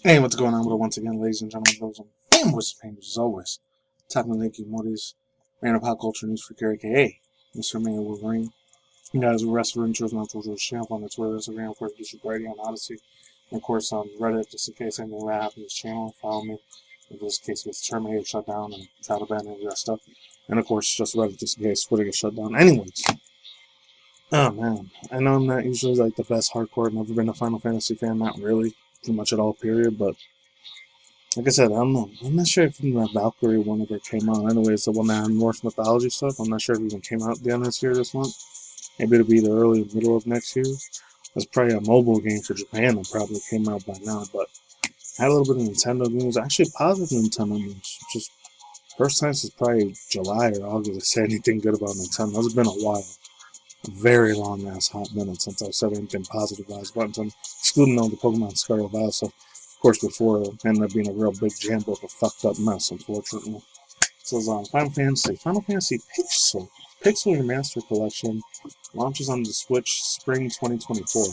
Hey, what's going on with it once again, ladies and gentlemen? Those on fanboys and painters, as always. Tackling Nicky Morty's random pop culture news freak, aka Mr. Mayor Wolverine. You guys are wrestler intros, not to channel on the Twitter, Instagram, of course, Bishop Brady on Odyssey, and of course on Reddit, just in case anything that happens to this channel. Follow me if this case gets terminated, shut down, and try to ban any of that stuff. And of course, just Reddit, just in case Twitter gets shut down. Anyways, oh man, I know I'm not usually like the best hardcore. I've never been a Final Fantasy fan, not really, pretty much at all, period, but like I said, I don't know. I'm not sure if the Valkyrie one ever came out. Anyways, the one that had Norse mythology stuff, I'm not sure if it even came out at the end of this year, this month. Maybe it'll be the early middle of next year. That's probably a mobile game for Japan that probably came out by now, but I had a little bit of Nintendo news. Actually, positive Nintendo news. Just first time since probably July or August to say anything good about Nintendo. It's been a while. A very long ass hot minute since I've said anything positive about Nintendo, excluding all the Pokemon Scarlet Violet stuff. Of course, before it ended up being a real big jam of a fucked up mess, unfortunately. So it's on Final Fantasy Pixel Remaster Collection launches on the Switch spring 2024.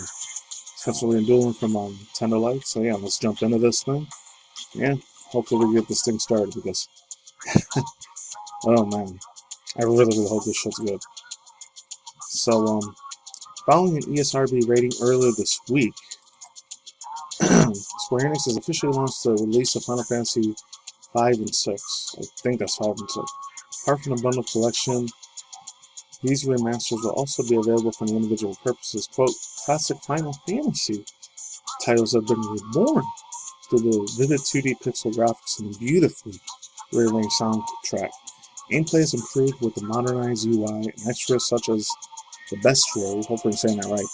That's what we're doing from Nintendo Life. So yeah, let's jump into this thing. Yeah, hopefully we get this thing started because, oh man, I really hope this shit's good. So following an ESRB rating earlier this week, Square Enix has officially launched the release of Final Fantasy 5 and 6. I think that's 5 and 6. Apart from the bundle collection, these remasters will also be available for the individual purposes. Quote, classic Final Fantasy titles have been reborn through the vivid 2D pixel graphics and beautifully rearranged soundtrack. Gameplay is improved with the modernized UI and extras such as the bestiary, hopefully I'm saying that right,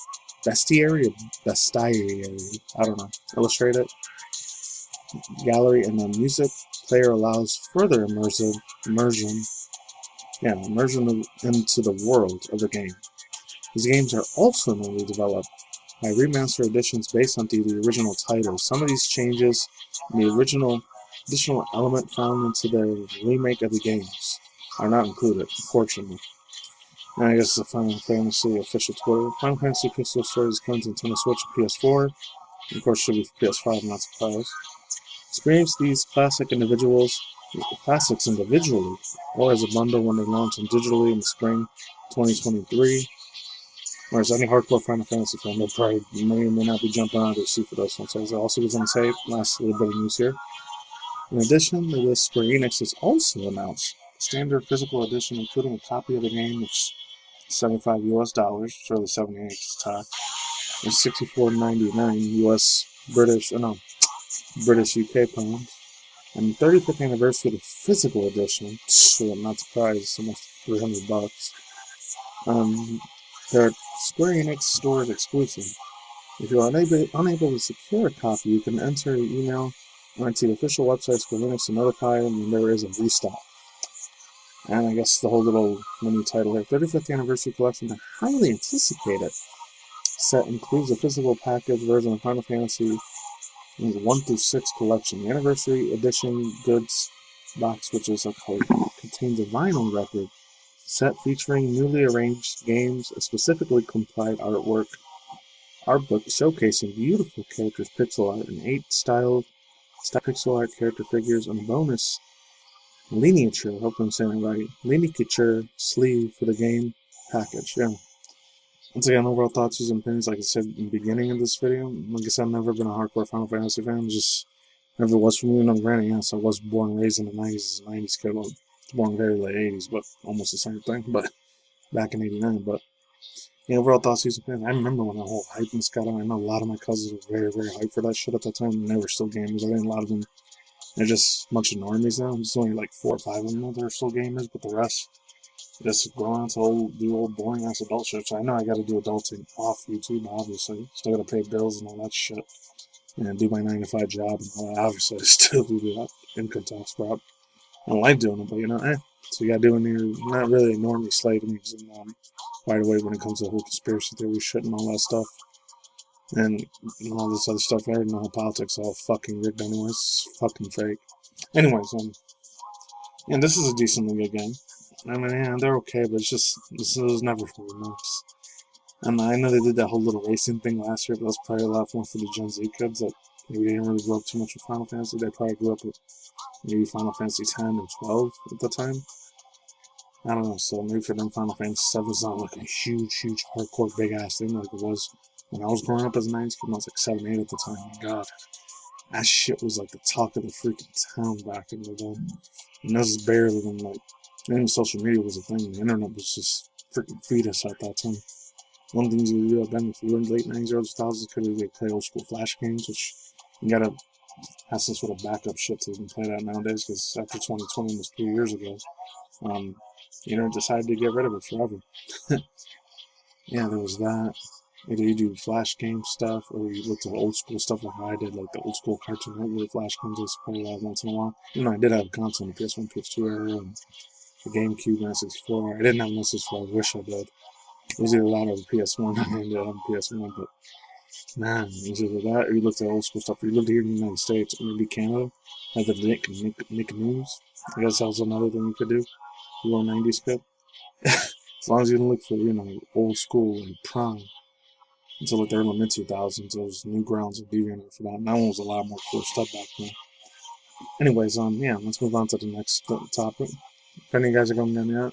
bestiary or bestiary, I don't know, illustrated gallery, and the music player allows further immersion into the world of the game. These games are also newly developed by remaster editions based on the original titles. Some of these changes in the original additional element found into the remake of the games are not included, unfortunately. And I guess the Final Fantasy official Twitter. Final Fantasy Pixel Stories comes on Nintendo Switch and PS4. And of course, should be for PS5, not surprised. Experience these classics individually, or as a bundle when they launch digitally in the spring 2023. Whereas any hardcore Final Fantasy fan, they'll probably may or may not be jumping out of their seat for this one. So as I also was going to say, last little bit of news here. In addition, the list Square Enix has also announced a standard physical edition, including a copy of the game, which is $75 US, it's really 78 tax, and $64.99 US British UK pounds, and 35th anniversary of the physical edition. So I'm not surprised, it's almost $300. They're Square Enix stores exclusive. If you're unable to secure a copy, you can enter your email onto the official website Square Enix to notify them when there is a restock. And I guess the whole little mini title here, 35th Anniversary Collection, the highly anticipated set includes a physical package version of Final Fantasy 1 through 6 collection. The Anniversary Edition goods box, which is contains a vinyl record set featuring newly arranged games, a specifically compiled art book showcasing beautiful characters, pixel art, and 8 style pixel art character figures, and a bonus lineature, hopefully I'm saying it right, lineature sleeve for the game package. Yeah. Once again, overall thoughts and opinions, like I said in the beginning of this video, like I said, I've never been a hardcore Final Fantasy fan, just never was for me. And granted, yes, I was born and raised in the 90s as a 90s kid, well, born very late 80s, but almost the same thing, but back in 89, but yeah, overall thoughts and opinions. I remember when the whole hypeness got on. I know a lot of my cousins were very hyped for that shit at the time, and they were still gamers. I think a lot of them, they're just a bunch of normies now. There's only like 4 or 5 of them that are still gamers, but the rest just go on to do old boring ass adult shit. So I know I gotta do adulting off YouTube, obviously. Still gotta pay bills and all that shit. And do my 9 to 5 job and all that. Obviously, I still do that income tax prep. I don't like doing it, but you know, So you gotta do it when you're not really a normie slave and wide awake when it comes to the whole conspiracy theory shit and all that stuff. And all this other stuff. I already know how politics are all fucking rigged anyways. It's fucking fake. Anyways, and this is a decently good game. I mean, yeah, they're okay, but it's just, this was never for me, And I know they did that whole little racing thing last year, but that's probably a lot more for the Gen Z kids that maybe they didn't really grow up too much with Final Fantasy. They probably grew up with maybe Final Fantasy 10 or 12 at the time. I don't know, so maybe for them Final Fantasy 7 is not like a huge, hardcore, big ass thing like it was when I was growing up as a 90s kid. I was like 7, 8 at the time. God, that shit was like the talk of the freaking town back in the day. And this is barely when like, even social media was a thing. The internet was just freaking fetus at that time. One of the things you would do back then, if you were in the late 90s, early 2000s, could have play old school Flash games, which you gotta have some sort of backup shit to even play that nowadays, because after 2020 was 3 years ago, the internet decided to get rid of it forever. Yeah, there was that. Either you do Flash game stuff, or you look at old school stuff like I did, like the old school Cartoon Network Flash games I used to play once in a while. You know, I did have a console in the PS1, PS2 era, and the GameCube, and 64. I didn't have an S64, I wish I did. It was either that or the PS1, I ended up on PS1, but man, it was either that or you looked at old school stuff. Or you lived here in the United States, or maybe Canada, like the Nick News. I guess that was another thing you could do. You were a 90s kid. As long as you didn't look for, old school and Prime. Until like the early mid 2000s, there was Newgrounds and DeviantArt for that. And that one was a lot more cool stuff back then. Anyways, yeah, let's move on to the next topic. If any of you guys are going down yet,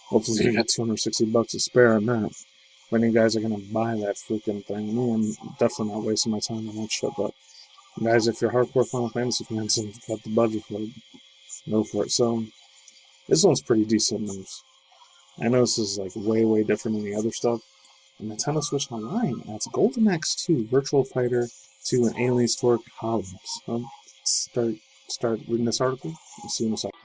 hopefully you got $260 to spare on that. If any of you guys are gonna buy that freaking thing, me, I'm definitely not wasting my time on that shit. But guys, if you're hardcore Final Fantasy fans and you've got the budget for it, go for it. So this one's pretty decent news. I know this is like way different than the other stuff. And Nintendo Switch Online adds Golden Axe 2, Virtual Fighter 2, and Alien Store columns. Start reading this article. We'll see you in a second.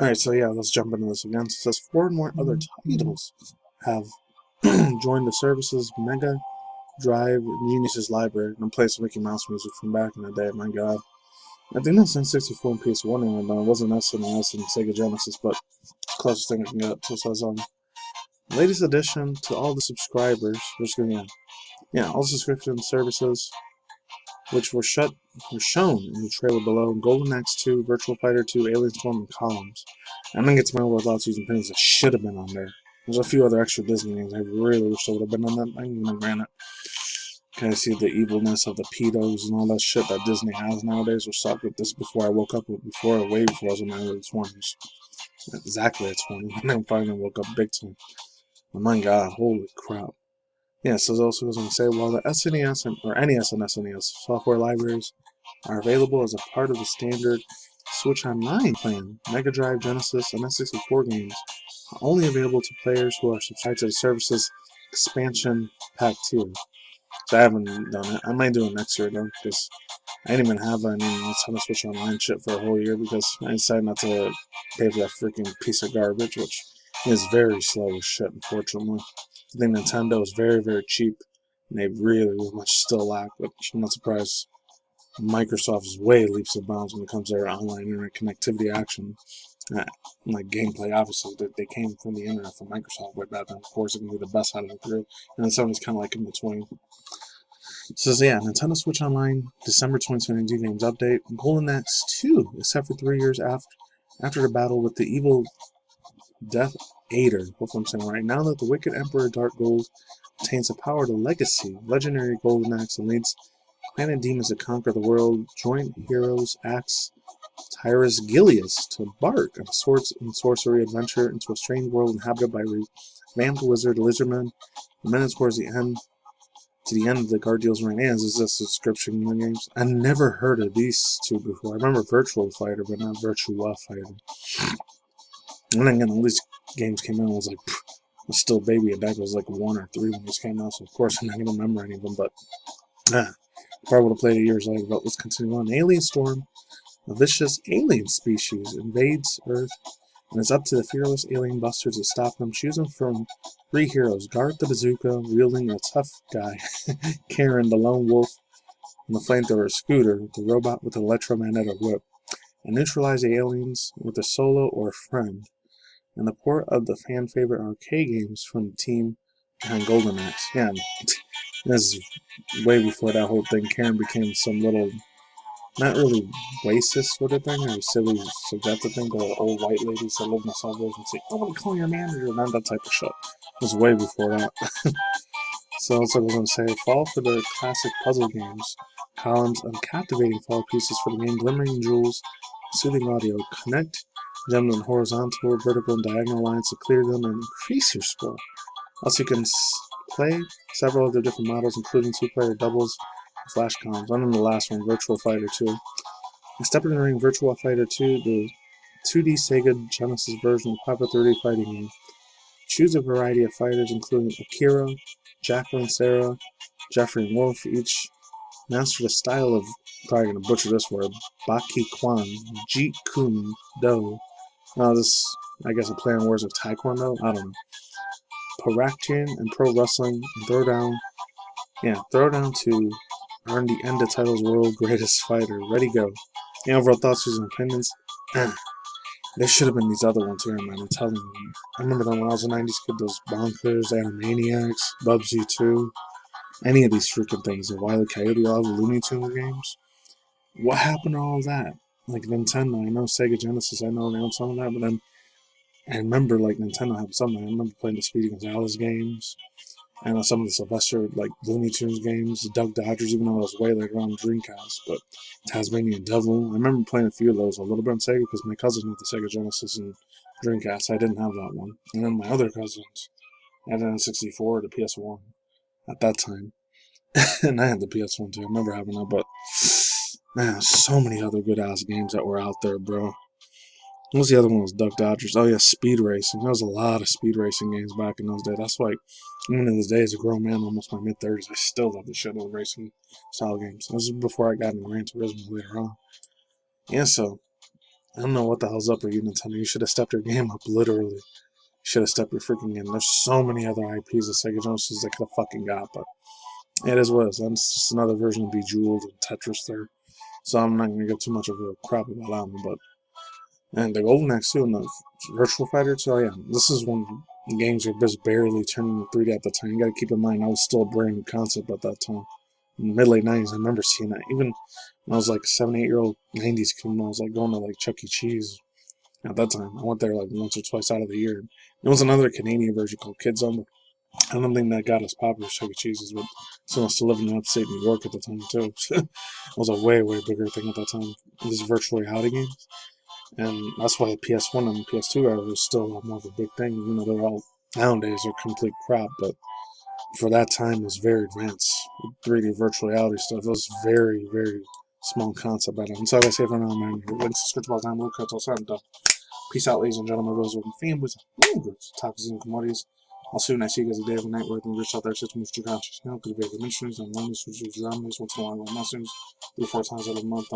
Alright, so yeah, let's jump into this again. It says 4 more other titles have joined the service's Mega Drive Genesis library and play some Mickey Mouse music from back in the day. My god. I think that's N64 and PS1 in it, but it wasn't SNES and SEGA Genesis, but it's the closest thing I can get. So it says, latest addition to all the subscribers, all subscription services which were shown in the trailer below: Golden Axe 2, Virtual Fighter 2, Alien Storm, and Columns. I'm gonna get to my world lots using things that should have been on there. There's a few other extra Disney games I really wish they would have been on that thing, and granted, kind of see the evilness of the pedos and all that shit that Disney has nowadays. Or suck with this before I woke up, way before I was in my early 20s. Exactly at 20, and then finally woke up big time. Oh my god, holy crap. Yeah, so it also goes on to say, while the SNES or NES and SNES software libraries are available as a part of the standard Switch Online plan, Mega Drive, Genesis, and N64 games are only available to players who are subscribed to the service's expansion pack tier. So I haven't done it. I might do it next year though, because I didn't even have any Nintendo Switch Online shit for a whole year because I decided not to pay for that freaking piece of garbage, which is very slow as shit, unfortunately. I think Nintendo is very cheap, and they really much still lack, which I'm not surprised. Microsoft is way leaps and bounds when it comes to their online internet connectivity action. Like gameplay, obviously, they came from the internet from Microsoft way back then. Of course, it can be the best out of the three, and then Sony's kind of like in between. It says, yeah, Nintendo Switch Online, December 2022 games update. Golden Axe 2 is set for 3 years after the battle with the evil Death Aider. Hopefully I'm saying it right. Now that the wicked Emperor Dark Gold attains the power of the legacy, legendary Golden Axe and leads planet demons to conquer the world, joint heroes Axe Tyrus Gilius to embark on a swords and sorcery adventure into a strange world inhabited by revamped wizard lizardmen. A minute towards the end, to the end of the Guardian's Reign ends, is this subscription in the games. I never heard of these two before. I remember Virtual Fighter, but not Virtua Fighter. And then again, all these games came out, I was like, I was still a baby. Back was like 1 or 3 when these came out, so of course I'm not gonna remember any of them. But probably would have played it years later. But let's continue on. Alien Storm, a vicious alien species invades Earth, and it's up to the fearless alien busters to stop them. Choosing from 3 heroes: Garth the bazooka, wielding a tough guy, Karen the lone wolf, and the flamethrower Scooter, the robot with the electromagnetic whip, and neutralize the aliens with a solo or friend. And the port of the fan favorite arcade games from the team behind Golden Axe. Yeah, this is way before that whole thing. Karen became some little, not really racist sort of thing, or silly subjective thing, but old white ladies that live in the suburbs and say, "I want to call your manager," and that type of shit. It was way before that. So that's what I was going to say. Fall for the classic puzzle games. Columns of captivating fall pieces for the game. Glimmering jewels, soothing audio. Connect gems on horizontal, vertical, and diagonal lines to clear them and increase your score. Also, you can play several other different models, including two-player doubles and flash columns. And then the last one, Virtual Fighter 2. Step in the Ring Virtual Fighter 2, the 2D SEGA Genesis version of popular 3D fighting game. Choose a variety of fighters, including Akira, Jacqueline, Sarah, Jeffrey, and Wolf. Each master the style of, probably going to butcher this word, Baki Kwan, Jeet Kune Do. This, I guess, a play on words of Taekwondo. I don't know. Paraktian and Pro Wrestling, and Throwdown to earn the Enda title's World Greatest Fighter. Ready, go. Overall thoughts, views, and opinions. There should have been these other ones here, man. I'm telling you. I remember them when I was a 90s kid, those Bonkers, Animaniacs, Bubsy 2, any of these freaking things. The Wile E. Coyote, all the Looney Tunes games. What happened to all that? Like Nintendo, I know Sega Genesis, I know they own some of that, but then I remember like Nintendo had something. I remember playing the Speedy Gonzales games. I know some of the Sylvester, like Looney Tunes games, the Duck Dodgers, even though it was way later on Dreamcast, but Tasmanian Devil. I remember playing a few of those a little bit on Sega because my cousin had the Sega Genesis and Dreamcast. I didn't have that one. And then my other cousins had an N64, the PS1 at that time. And I had the PS1 too. I remember having that, but man, so many other good ass games that were out there, bro. What was the other one? Was Duck Dodgers. Oh yeah, Speed Racing. There was a lot of speed racing games back in those days. That's like, even in those days, a grown man, almost my mid-30s, I still love the shit out of racing style games. This was before I got into Gran Turismo later on. Yeah, so, I don't know what the hell's up with you, Nintendo. You should have stepped your game up, literally. You should have stepped your freaking game. There's so many other IPs of Sega Genesis they could have fucking got, but it is what it is. That's just another version of Bejeweled and Tetris there. So I'm not going to give too much of a crap about that one, but and the Golden Axe too, and the Virtual Fighter 2, yeah, this is when games were just barely turning to 3D at the time. You gotta keep in mind, I was still a brand new concept at that time. In the mid-late 90s, I remember seeing that. Even when I was like 7, 8-year-old 90s kid, when I was like going to like Chuck E. Cheese at that time. I went there like once or twice out of the year. There was another Canadian version called Kids Zone, but I don't think that got as popular as Chuck E. Cheese's, but someone was still living in upstate New York at the time too. It was a way, way bigger thing at that time. This virtual reality games. And that's why the PS1 and the PS2 era was still a lot more of a big thing. You know, they're all, nowadays, are complete crap, but for that time, it was very advanced. 3D virtual reality stuff. It was very, very small concept by then. So, like I say for now, man, links to script time, we'll cut till 7. Peace out, ladies and gentlemen, those with families, topics and commodities. I'll see you next week as a day of night work and reach out there to move to conscious. You know, because we have dimensions and wonders, which is dramas, once in a while, mushrooms, 3-4 times out of the month.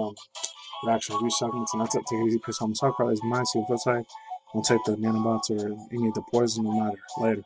Reaction review segments, and that's it. Take it easy, piss on the soccer, is my see you outside. Don't take the nanobots or any of the poison, no matter. Later.